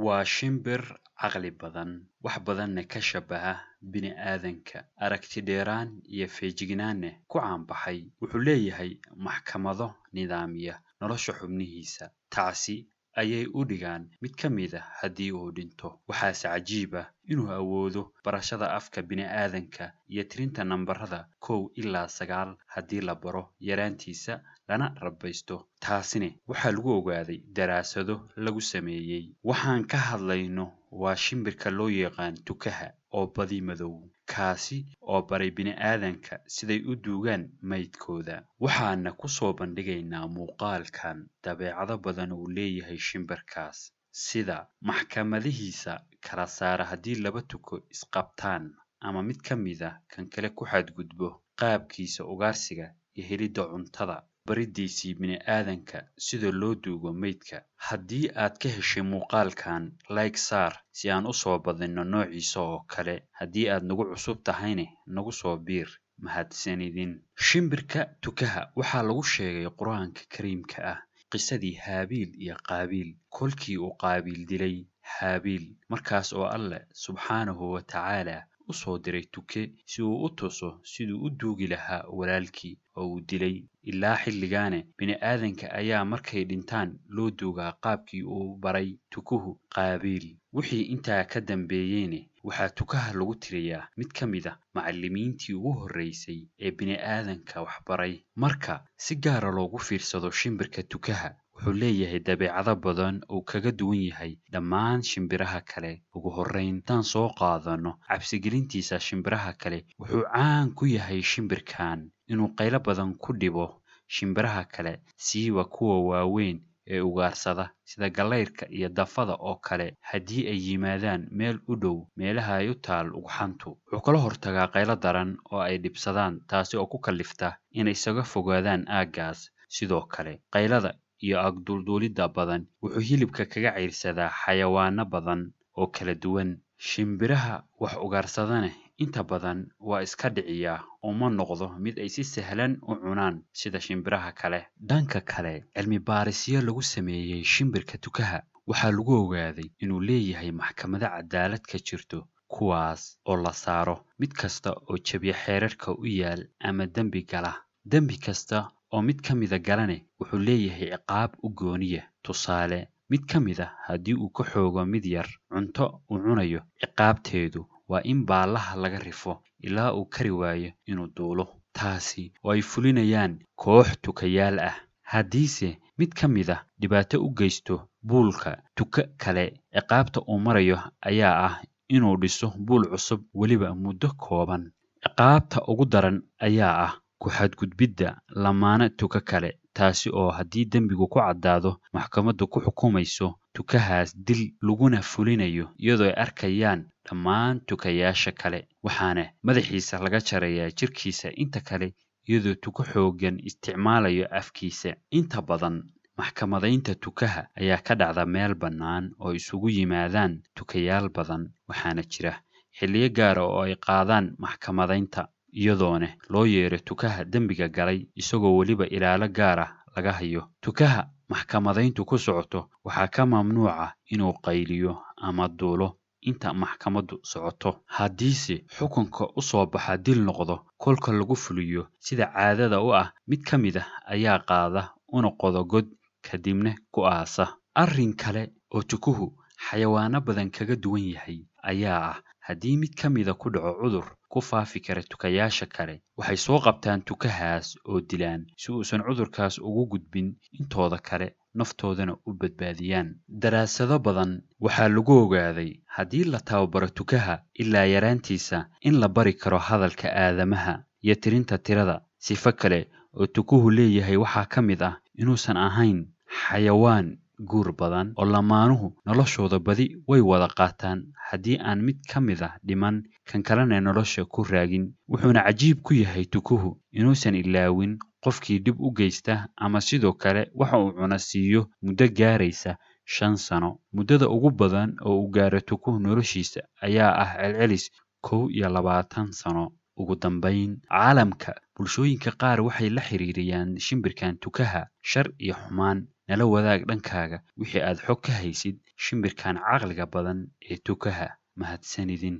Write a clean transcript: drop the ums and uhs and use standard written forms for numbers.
waa shimbir caqli badan, wax badanna ka shabaha bini'aadanka, aragti dheeraan iyo feejignaanna ku caanbaxay. Wuxuu leeyahay maxkamado nidaamiya nolosha xubnihiisa, taasi ayay u dhigaan mid ka mid ah haddii uu dhinto. Waxaase cajiib ah inuu awoodo barashada afka bini'aadanka iyo tirinta nambarada 1 ilaa 9 haddii la baro yaraantiisa lana rabaysto. Taasina waxaa lagu ogaaday daraasado lagu sameeyey. Waxaan ka hadlayno waa shimbirka loo yaqaan tukaha oo badi madow, kaasi oo baray bini'aadanka siday u duugaan maydkooda. Waxaana ku soo bandhigaynaa muuqaalkan dabeecado badan uu leeyahay shimbirkaas, sida maxkamadihiisa kala saara haddii laba tuko isqabtaan ama mid ka mid ah kan kale ku xadgudbo, qaabkiisa ugaarsiga iyo helidda cuntada, baridiisii bini'aadanka sida loo duugo maydka. Haddii aad ka heshay muuqaalkan, like saar si aan u soo badino noociisa oo kale. Haddii aad nagu cusub tahayna nagu soo biir. Mahadsanidin. Shimbirka tukaha waxaa lagu sheegay Qur'aanka Kariimka ah qisadii Haabiil iyo Qaabiil. Kolkii uu Qaabiil dilay Haabiil, markaas oo Alle subxaanahu wa tacaala u soo diray tuke si uu u tuso siduu u duugi lahaa walaalkii oo uu dilay. Ilaa xilligaana bini'aadanka ayaa markay dhintaan loo duugaa qaabkii uu baray tukuhu Qaabiil. Wixii intaa ka dambeeyeyna waxaa tukaha lagu tiriyaa mid ka mid ah macallimiintii ugu horreysay ee bini'aadanka waxbaray. Marka si gaara loogu fiirsado shimbirka tukaha, wuxuu leeyahay dabeecado badan oo kaga duwan yahay dhammaan shimbiraha kale. Ugu horreyn, haddaan soo qaadano cabsigelintiisa shimbiraha kale, wuxuu caan ku yahay shimbirkan inuu qaylo badan ku dhibo shimbiraha kale, siiba kuwa waaweyn ee ugaarsada sida galayrka iyo dafada oo kale. Haddii ay yimaadaan meel u dhow meelaha ay u taal ugxantu, wuxuu kala hortagaa qaylo daran oo ay dhibsadaan, taasi oo ku kallifta inay isaga fogaadaan aaggaas. Sidoo kale, qaylada iyo agdulduulidda badan wuxuu hilibka kaga cayrsadaa xayawaano badan oo kala duwan. Shimbiraha wax ugaarsadana inta badan waa iska dhiciyaa oo ma noqdo mid ay si sahlan u cunaan sida shimbiraha kale. Dhanka kale, cilmi baarisyo lagu sameeyey shimbirka tukaha waxaa lagu ogaaday inuu leeyahay maxkamado cadaalad ka jirto, kuwaas oo la saaro mid kasta oo jabiya xeerarka u yaal ama dembi gala. Dembi kasta oo mid ka mida galane wuxuu leeyahay ciqaab u gooniya. Tusaale, mid ka mid ah haddii uu ka xoogo mid yar cunto uu cunayo, ciqaabteedu waa in baallaha laga rifo ilaa uu kari waayo inuu duulo, taasi oo ay fulinayaan koox tukayaal ah. Haddiise mid ka mid ah dhibaato u geysto buulka tuka kale, ciqaabta uu marayo ayaa ah inuu dhiso buul cusub, weliba muddo kooban. Ciqaabta ugu daran ayaa ah ku xadgudbidda lamaane tuka kale, taasi oo haddii dembigu ku caddaado maxkamaddu ku xukumayso tukahaas dil, laguna fulinayo iyadoo ay arkayaan dhammaan tukayaasha kale. Waxaana madaxiisa laga jarayaa jirkiisa inta kale iyadoo tuko xooggan isticmaalayo afkiisa. Inta badan maxkamadaynta tukaha ayaa ka dhacda meel bannaan oo isugu yimaadaan tukayaal badan, waxaana jira xilliyo gaara oo ay qaadaan maxkamadaynta, iyadoona loo yeero tukaha dembiga galay isagoo weliba ilaalo gaar ah laga hayo. Tukaha maxkamadayntu ku socoto waxaa ka mamnuuca inuu qayliyo ama duulo inta maxkamaddu socoto. Haddiise xukunka u soo baxa dil noqdo, kolka lagu fuliyo sida caadada u ah, mid ka mid ah ayaa qaada una qodo god kadibna ku aasa. Arrin kale oo tukuhu xayawaano badan kaga duwan yahay ayaa ah haddii mid ka mida ku dhaco cudur ku faafi kara tukayaasha kale, waxay soo qabtaan tukahaas oo dilaan si uusan cudurkaas ugu gudbin intooda kale, naftoodana u badbaadiyaan. Daraasado badan waxaa lagu ogaaday haddii la tababaro tukaha ilaa yaraantiisa in la bari karo hadalka aadamaha iyo tirinta tirada. Sifo kale oo tukuhu leeyahay waxaa ka mid ah inuusan ahayn xayawaan guur badan oo lamaanuhu noloshooda badi way wada qaataan. Haddii aan mid ka mid ah dhiman, kan kalena nolosha ku raagin. Wuxuuna cajiib ku yahay tukuhu inuusan ilaawin qofkii dhib u geysta ama sidoo kale waxa uu cuna siiyo muddo gaaraysa 5 sano. Muddada ugu badan oo uu gaaro tukuhu noloshiisa ayaa ah celcelis 21 sano. Ugu dambayn, caalamka bulshooyinka qaar waxay la xiriiriyaan shimbirkan tukaha shar iyo xumaan, nala wadaag dhankaaga wixii aad xog ka haysid shimbirkan caqliga badan ee tukaha. Mahadsanidin.